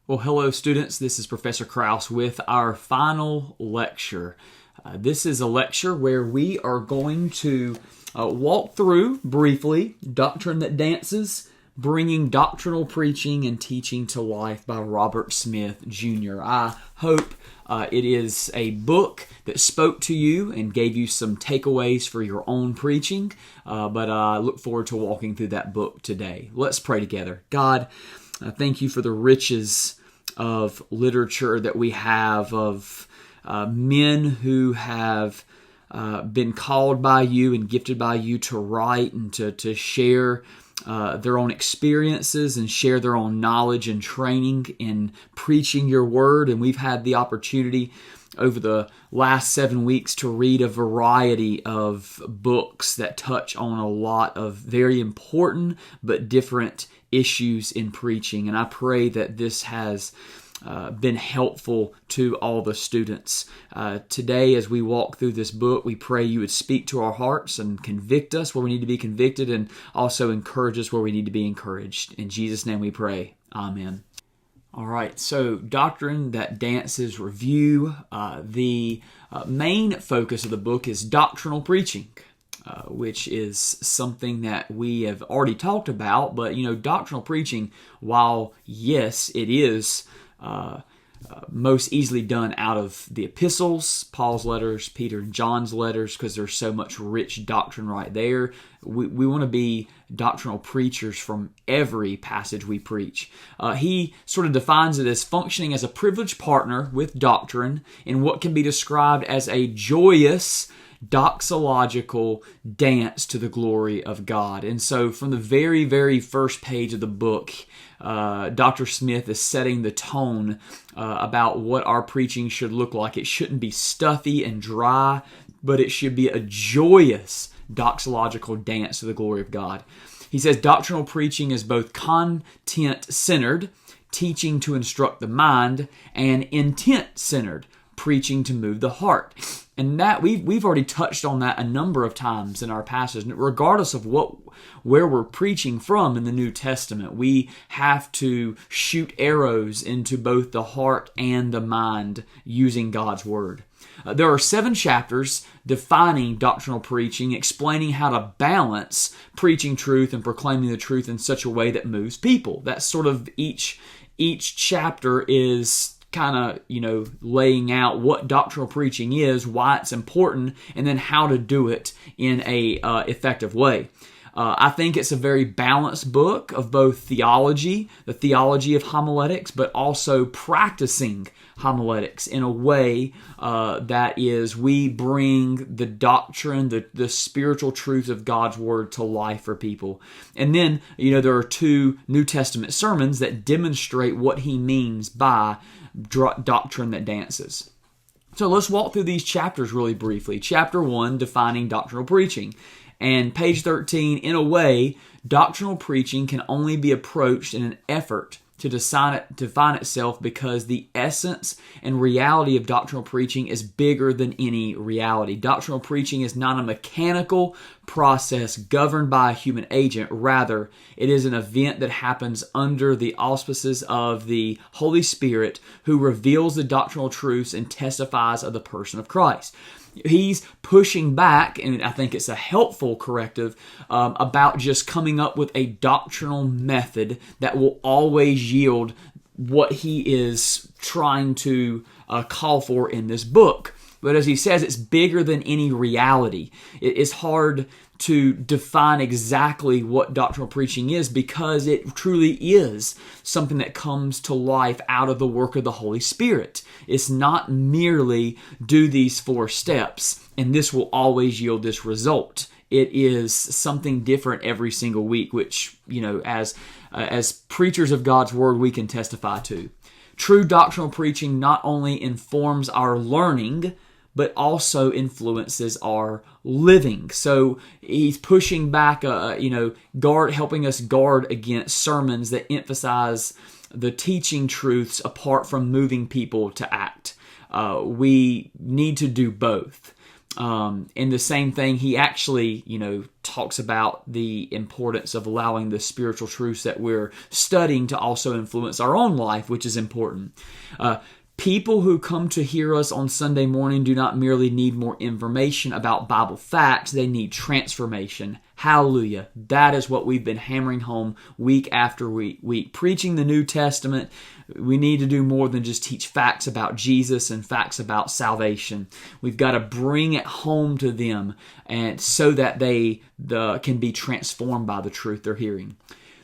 Well, hello students, this is Professor Krause with our final lecture. This is a lecture where we are going to walk through briefly Doctrine That Dances, Bringing Doctrinal Preaching and Teaching to Life by Robert Smith, Jr. I hope it is a book that spoke to you and gave you some takeaways for your own preaching, but I look forward to walking through that book today. Let's pray together. God, thank you for the riches of literature that we have, of men who have been called by you and gifted by you to write and to share their own experiences and share their own knowledge and training in preaching your word. And we've had the opportunity over the last 7 weeks to read a variety of books that touch on a lot of very important but different issues in preaching. And I pray that this has been helpful to all the students. Today, as we walk through this book, we pray you would speak to our hearts and convict us where we need to be convicted, and also encourage us where we need to be encouraged. In Jesus' name we pray. Amen. All right, so Doctrine That Dances review. The main focus of the book is doctrinal preaching, which is something that we have already talked about. But, doctrinal preaching, while yes, it is most easily done out of the epistles, Paul's letters, Peter and John's letters, because there's so much rich doctrine right there. We want to be doctrinal preachers from every passage we preach. He sort of defines it as functioning as a privileged partner with doctrine in what can be described as a joyous doxological dance to the glory of God. And so from the very, very first page of the book, Dr. Smith is setting the tone about what our preaching should look like. It shouldn't be stuffy and dry, but it should be a joyous doxological dance to the glory of God. He says doctrinal preaching is both content-centered, teaching to instruct the mind, and intent-centered, preaching to move the heart. And that we've already touched on that a number of times in our passage. Regardless of where we're preaching from in the New Testament, we have to shoot arrows into both the heart and the mind using God's Word. There are 7 chapters defining doctrinal preaching, explaining how to balance preaching truth and proclaiming the truth in such a way that moves people. That's sort of each chapter is kind of, laying out what doctrinal preaching is, why it's important, and then how to do it in a effective way. I think it's a very balanced book of both theology, the theology of homiletics, but also practicing homiletics in a way that is, we bring the doctrine, the spiritual truth of God's Word to life for people. And then, there are 2 New Testament sermons that demonstrate what he means by doctrine that dances. So let's walk through these chapters really briefly. Chapter 1, defining doctrinal preaching. And page 13, in a way, doctrinal preaching can only be approached in an effort to define itself because the essence and reality of doctrinal preaching is bigger than any reality. Doctrinal preaching is not a mechanical process governed by a human agent. Rather, it is an event that happens under the auspices of the Holy Spirit, who reveals the doctrinal truths and testifies of the person of Christ. He's pushing back, and I think it's a helpful corrective, about just coming up with a doctrinal method that will always yield what he is trying to call for in this book. But as he says, it's bigger than any reality. It is hard to define exactly what doctrinal preaching is because it truly is something that comes to life out of the work of the Holy Spirit. It's not merely do these 4 steps and this will always yield this result. It is something different every single week, which, as preachers of God's Word, we can testify to. True doctrinal preaching not only informs our learning, but also influences our living. So he's pushing back, helping us guard against sermons that emphasize the teaching truths apart from moving people to act. We need to do both. In the same thing, he actually, talks about the importance of allowing the spiritual truths that we're studying to also influence our own life, which is important. People who come to hear us on Sunday morning do not merely need more information about Bible facts, they need transformation. Hallelujah. That is what we've been hammering home week after week. Preaching the New Testament, we need to do more than just teach facts about Jesus and facts about salvation. We've got to bring it home to them, and so that they can be transformed by the truth they're hearing.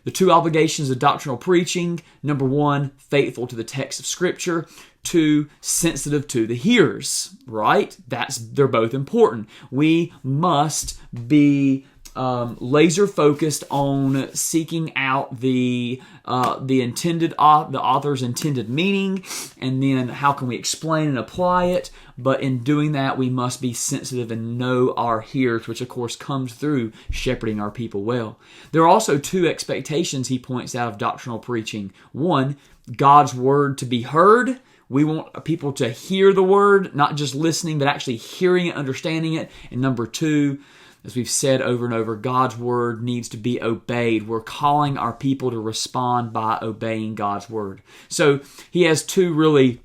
The two obligations of doctrinal preaching: number one, faithful to the text of Scripture; two, sensitive to the hearers, right? They're both important. We must be laser focused on seeking out the author's intended meaning, and then how can we explain and apply it. But in doing that, we must be sensitive and know our hearers, which of course comes through shepherding our people well. There are also two expectations he points out of doctrinal preaching. One, God's word to be heard. We want people to hear the word, not just listening, but actually hearing it, understanding it. And number two, as we've said over and over, God's word needs to be obeyed. We're calling our people to respond by obeying God's word. So he has two really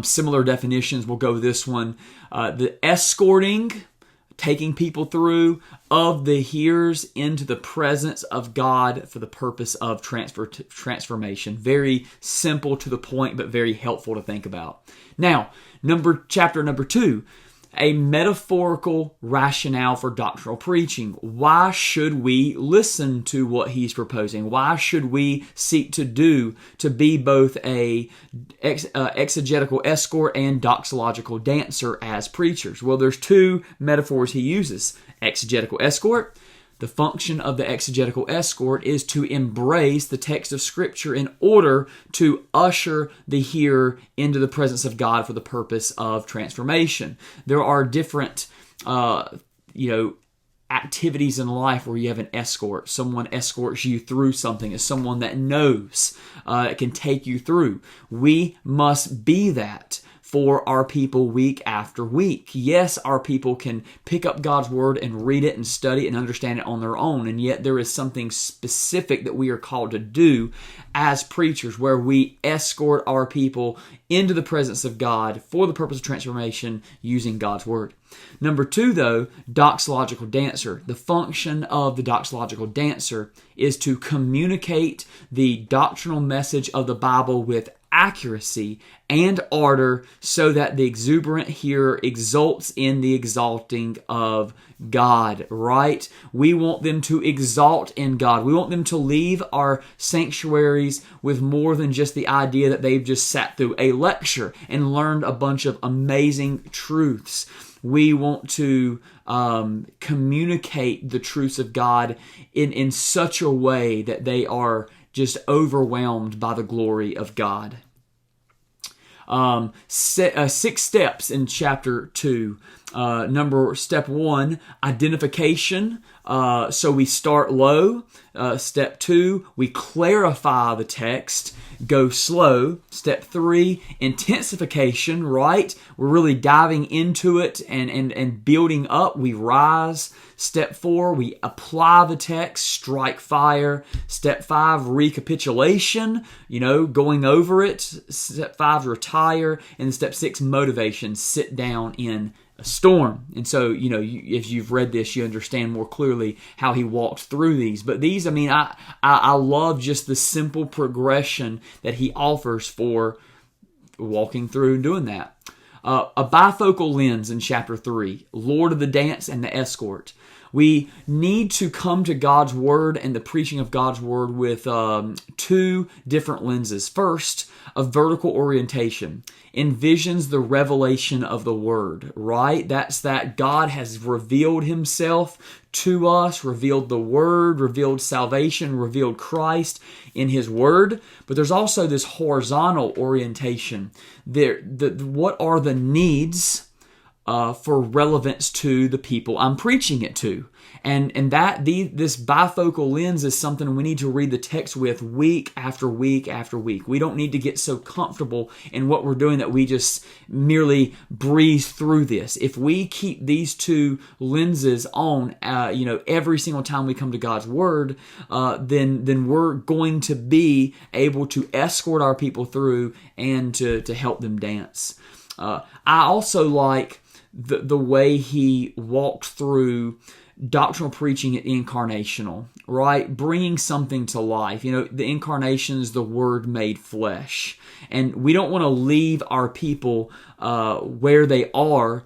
similar definitions. We'll go with this one. The escorting, taking people through, of the hearers into the presence of God for the purpose of transformation. Very simple, to the point, but very helpful to think about. Now, chapter number 2, a metaphorical rationale for doctrinal preaching. Why should we listen to what he's proposing? Why should we seek to be both a exegetical escort and doxological dancer as preachers? Well, there's two metaphors he uses. Exegetical escort. The function of the exegetical escort is to embrace the text of Scripture in order to usher the hearer into the presence of God for the purpose of transformation. There are different, activities in life where you have an escort. Someone escorts you through something. As someone that knows, can take you through. We must be that for our people week after week. Yes, our people can pick up God's word and read it and study it and understand it on their own, and yet there is something specific that we are called to do as preachers, where we escort our people into the presence of God for the purpose of transformation using God's word. Number 2, though, doxological dancer. The function of the doxological dancer is to communicate the doctrinal message of the Bible with accuracy and ardor, so that the exuberant hearer exults in the exalting of God, right? We want them to exalt in God. We want them to leave our sanctuaries with more than just the idea that they've just sat through a lecture and learned a bunch of amazing truths. We want to communicate the truths of God in such a way that they are just overwhelmed by the glory of God. 6 steps in chapter 2. Step 1, identification. So we start low. Step 2, we clarify the text, go slow. Step 3, intensification, right? We're really diving into it and building up. We rise. Step 4, we apply the text, strike fire. Step 5, recapitulation, going over it. Step 5, retire. And step 6, motivation, sit down in a storm. And so, if you've read this, you understand more clearly how he walks through these. But these, I love just the simple progression that he offers for walking through and doing that. A bifocal lens in chapter 3, Lord of the dance and the escort. We need to come to God's word and the preaching of God's word with 2 different lenses. First, a vertical orientation envisions the revelation of the word, right? That's that God has revealed himself to us, revealed the word, revealed salvation, revealed Christ in his word. But there's also this horizontal orientation. What are the needs for relevance to the people I'm preaching it to. And this bifocal lens is something we need to read the text with week after week after week. We don't need to get so comfortable in what we're doing that we just merely breeze through this. If we keep these two lenses on, every single time we come to God's Word, then we're going to be able to escort our people through and to help them dance. I also like the way he walked through doctrinal preaching at incarnational, right? Bringing something to life. The incarnation is the Word made flesh. And we don't want to leave our people where they are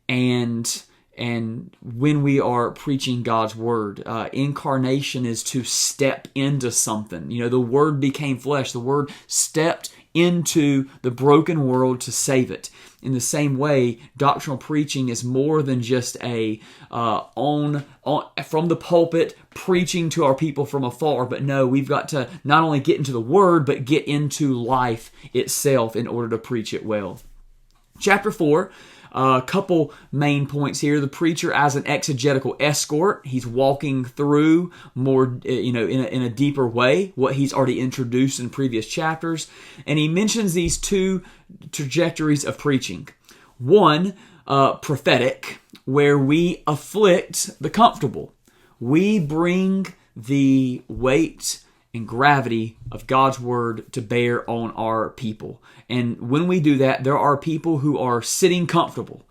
and when we are preaching God's Word. Incarnation is to step into something. The Word became flesh. The Word stepped into the broken world to save it. In the same way, doctrinal preaching is more than just a from the pulpit preaching to our people from afar. But no, we've got to not only get into the Word, but get into life itself in order to preach it well. Chapter 4. A couple main points here. The preacher as an exegetical escort. He's walking through more, in a deeper way what he's already introduced in previous chapters. And he mentions these two trajectories of preaching. One, prophetic, where we afflict the comfortable. We bring the weight and gravity of God's Word to bear on our people. And when we do that, there are people who are sitting comfortable.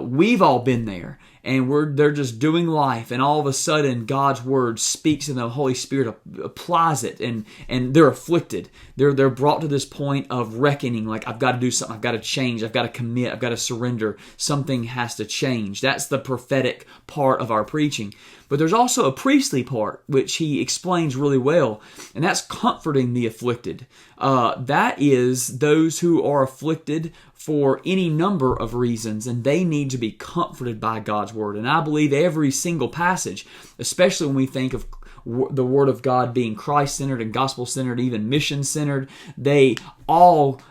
We've all been there, and they're just doing life, and all of a sudden God's Word speaks and the Holy Spirit applies it, and they're afflicted. They're brought to this point of reckoning, like, I've got to do something, I've got to change, I've got to commit, I've got to surrender. Something has to change. That's the prophetic part of our preaching. But there's also a priestly part, which he explains really well, and that's comforting the afflicted. That is those who are afflicted for any number of reasons, and they need to be comforted by God's Word. And I believe every single passage, especially when we think of the Word of God being Christ-centered and gospel-centered, even mission-centered, they all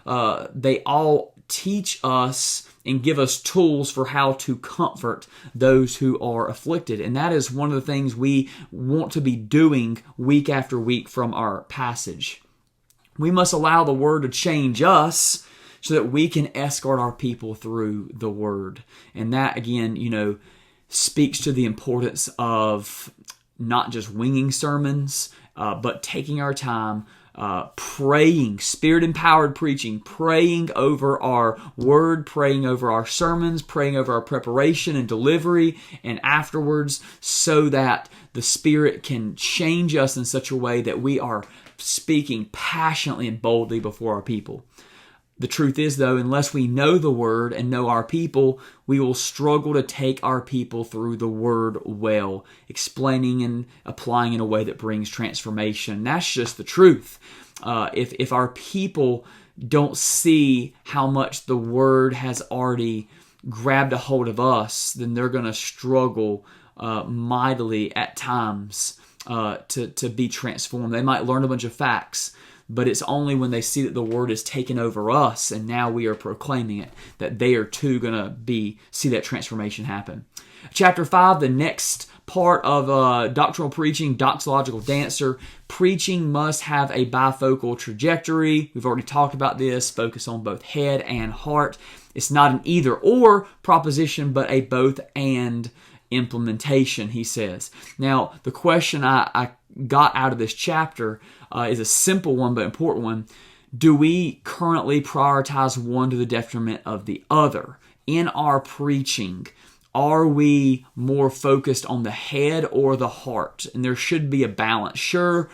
teach us and give us tools for how to comfort those who are afflicted. And that is one of the things we want to be doing week after week from our passage. We must allow the Word to change us so that we can escort our people through the Word. And that, again, speaks to the importance of not just winging sermons, but taking our time, praying, Spirit-empowered preaching, praying over our Word, praying over our sermons, praying over our preparation and delivery and afterwards, so that the Spirit can change us in such a way that we are speaking passionately and boldly before our people. The truth is, though, unless we know the Word and know our people, we will struggle to take our people through the Word well, explaining and applying in a way that brings transformation. That's just the truth. If our people don't see how much the Word has already grabbed a hold of us, then they're going to struggle mightily at times to be transformed. They might learn a bunch of facts, but it's only when they see that the Word is taken over us and now we are proclaiming it that they are too going to see that transformation happen. Chapter 5, the next part of doctrinal preaching, doxological dancer. Preaching must have a bifocal trajectory. We've already talked about this. Focus on both head and heart. It's not an either-or proposition, but a both-and implementation, he says. Now, the question I got out of this chapter is a simple one but important one. Do we currently prioritize one to the detriment of the other? In our preaching, are we more focused on the head or the heart? And there should be a balance. Sure,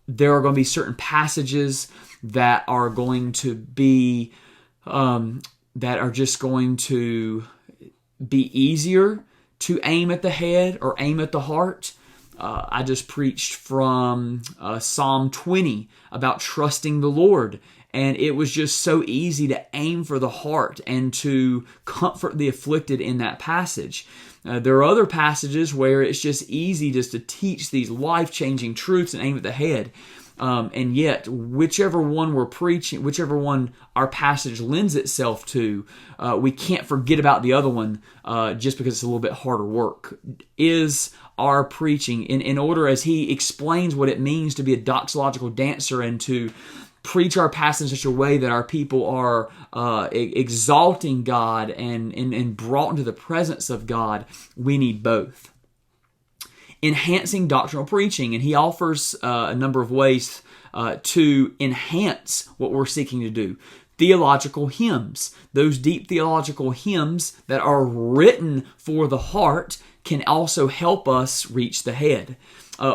there are going to be certain passages that are going to be that are just going to be easier to aim at the head or aim at the heart. I just preached from Psalm 20 about trusting the Lord. And it was just so easy to aim for the heart and to comfort the afflicted in that passage. There are other passages where it's just easy just to teach these life-changing truths and aim at the head. And yet, whichever one we're preaching, whichever one our passage lends itself to, we can't forget about the other one just because it's a little bit harder work. Is our preaching, in order as he explains what it means to be a doxological dancer and to preach our passage in such a way that our people are exalting God and brought into the presence of God, we need both. Enhancing doctrinal preaching, and he offers a number of ways to enhance what we're seeking to do. Theological hymns, those deep theological hymns that are written for the heart, can also help us reach the head.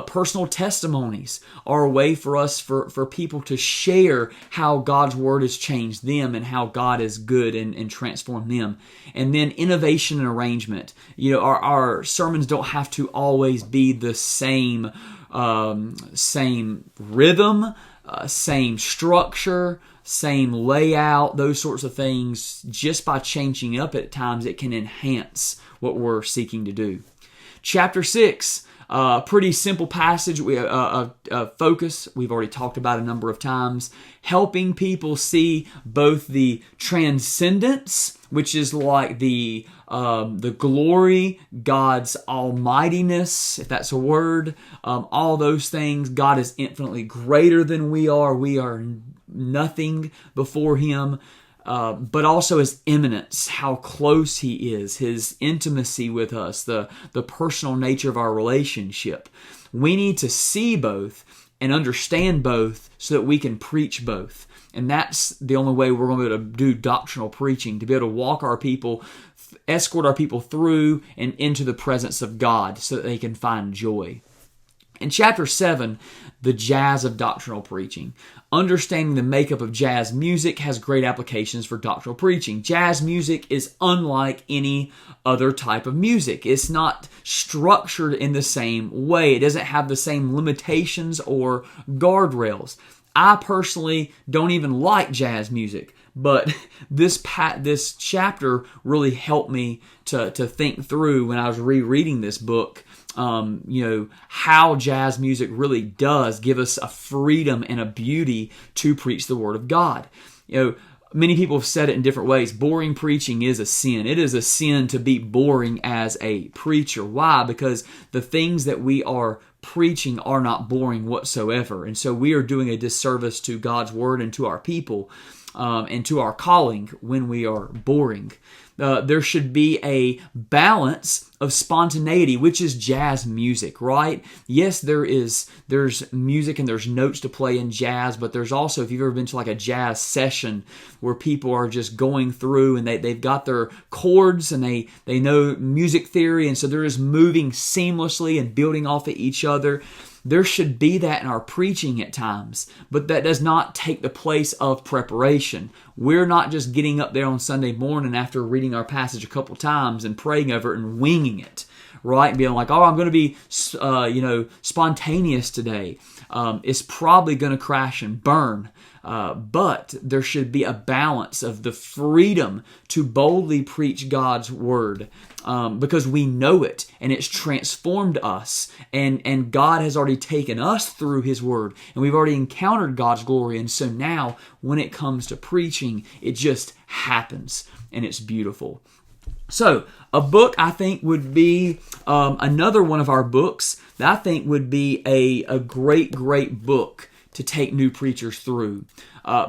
Personal testimonies are a way for us, for people to share how God's Word has changed them and how God is good and transformed them. And then innovation and arrangement. Our sermons don't have to always be the same rhythm, same structure, same layout, those sorts of things. Just by changing up at times, it can enhance what we're seeking to do. Chapter 6. Pretty simple passage, focus we've already talked about a number of times, helping people see both the transcendence, which is like the glory, God's almightiness, if that's a word, all those things. God is infinitely greater than we are nothing before Him. But also His immanence, how close He is, His intimacy with us, the personal nature of our relationship. We need to see both and understand both so that we can preach both. And that's the only way we're going to be able to do doctrinal preaching, to be able to walk our people, escort our people through and into the presence of God so that they can find joy. In chapter 7, the jazz of doctrinal preaching. Understanding the makeup of jazz music has great applications for doctrinal preaching. Jazz music is unlike any other type of music. It's not structured in the same way. It doesn't have the same limitations or guardrails. I personally don't even like jazz music, but this chapter really helped me to think through when I was rereading this book. How jazz music really does give us a freedom and a beauty to preach the Word of God. Many people have said it in different ways. Boring preaching is a sin. It is a sin to be boring as a preacher. Why? Because the things that we are preaching are not boring whatsoever. And so we are doing a disservice to God's Word and to our people and to our calling when we are boring. There should be a balance of spontaneity, which is jazz music, right? Yes, there's music and there's notes to play in jazz, but there's also, if you've ever been to like a jazz session where people are just going through and they've got their chords and they know music theory, and so they're just moving seamlessly and building off of each other. There should be that in our preaching at times, but that does not take the place of preparation. We're not just getting up there on Sunday morning after reading our passage a couple times and praying over it and winging it, right? And being like, oh, I'm going to be, spontaneous today. It's probably going to crash and burn. But there should be a balance of the freedom to boldly preach God's Word because we know it and it's transformed us, and God has already taken us through His Word, and we've already encountered God's glory, and so now when it comes to preaching, it just happens and it's beautiful. So a book I think would be another one of our books that I think would be a great book to take new preachers through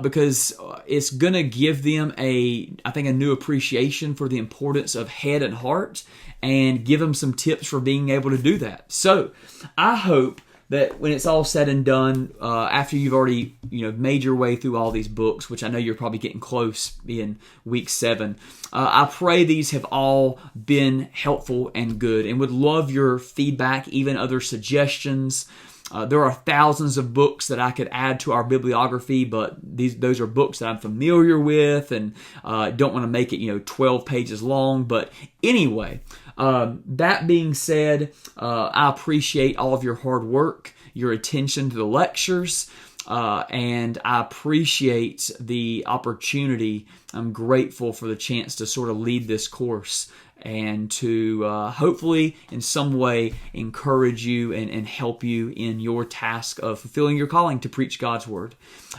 because it's going to give them a new appreciation for the importance of head and heart and give them some tips for being able to do that. So I hope that when it's all said and done, after you've already made your way through all these books, which I know you're probably getting close in week 7, I pray these have all been helpful and good, and would love your feedback, even other suggestions. There are thousands of books that I could add to our bibliography, but those are books that I'm familiar with and don't want to make it 12 pages long. But anyway, that being said, I appreciate all of your hard work, your attention to the lectures. and I appreciate the opportunity. I'm grateful for the chance to sort of lead this course and to hopefully in some way encourage you and help you in your task of fulfilling your calling to preach God's Word.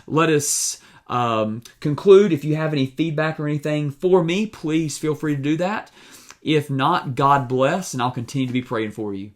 Let us conclude. If you have any feedback or anything for me, please feel free to do that. If not, God bless, and I'll continue to be praying for you.